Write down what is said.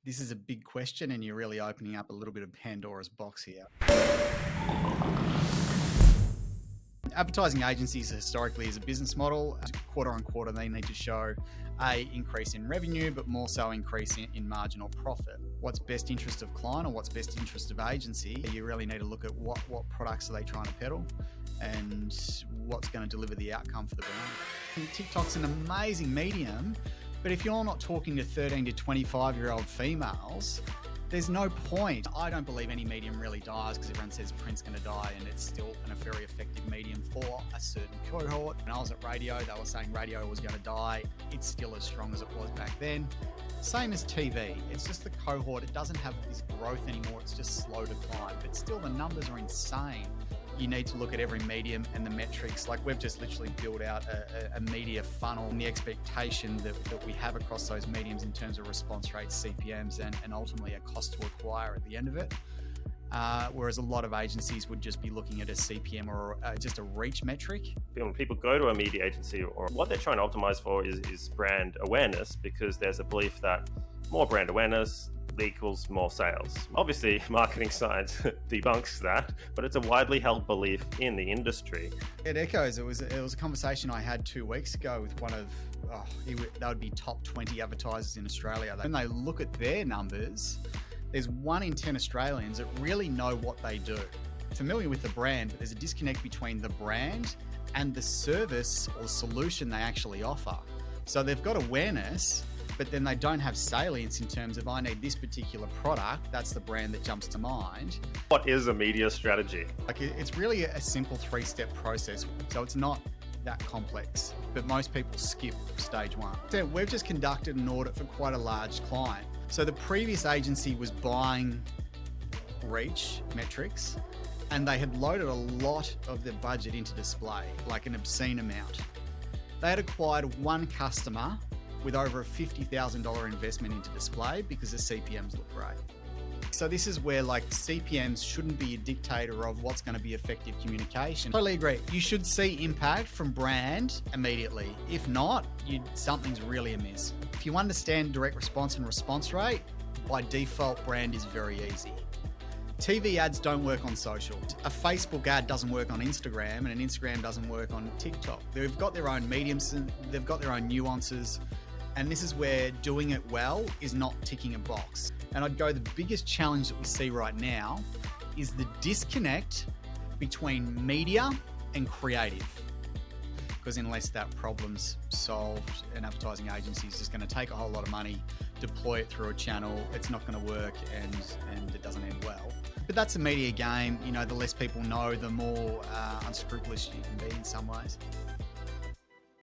This is a big question, and you're really opening up a little bit of Pandora's box here. Advertising agencies historically as a business model, quarter on quarter, they need to show a increase in revenue, but more so increase in marginal profit. What's best interest of client or what's best interest of agency? You really need to look at what products are they trying to peddle and what's going to deliver the outcome for the brand. And TikTok's an amazing medium, but if you're not talking to 13 to 25-year-old females, there's no point. I don't believe any medium really dies because everyone says print's going to die, and it's still a very effective medium for a certain cohort. When I was at radio, they were saying radio was going to die. It's still as strong as it was back then. Same as TV. It's just the cohort. It doesn't have this growth anymore. It's just slow decline, but still the numbers are insane. You need to look at every medium and the metrics. Like, we've just literally built out a media funnel and the expectation that we have across those mediums in terms of response rates, CPMs, and ultimately a cost to acquire at the end of it. Whereas a lot of agencies would just be looking at a CPM or just a reach metric. When people go to a media agency, or what they're trying to optimize for is brand awareness, because there's a belief that more brand awareness equals more sales. Obviously, marketing science debunks that, but it's a widely held belief in the industry. It echoes. It was a conversation I had 2 weeks ago with one of, they would be top 20 advertisers in Australia. When they look at their numbers, there's 1 in 10 Australians that really know what they do. Familiar with the brand, but there's a disconnect between the brand and the service or solution they actually offer. So they've got awareness, but then they don't have salience in terms of, I need this particular product. That's the brand that jumps to mind. What is a media strategy? Like, it's really a simple 3-step process. So it's not that complex, but most people skip stage 1. So we've just conducted an audit for quite a large client. So the previous agency was buying reach metrics, and they had loaded a lot of their budget into display, like an obscene amount. They had acquired 1 customer with over a $50,000 investment into display because the CPMs look great. So this is where, like, CPMs shouldn't be a dictator of what's going to be effective communication. Totally agree. You should see impact from brand immediately. If not, something's really amiss. If you understand direct response and response rate, by default, brand is very easy. TV ads don't work on social. A Facebook ad doesn't work on Instagram, and an Instagram doesn't work on TikTok. They've got their own mediums, and they've got their own nuances. And this is where doing it well is not ticking a box. And I'd go, the biggest challenge that we see right now is the disconnect between media and creative. Because unless that problem's solved, an advertising agency is just going to take a whole lot of money, deploy it through a channel, it's not going to work, and it doesn't end well. But that's a media game. The less people know, the more unscrupulous you can be in some ways.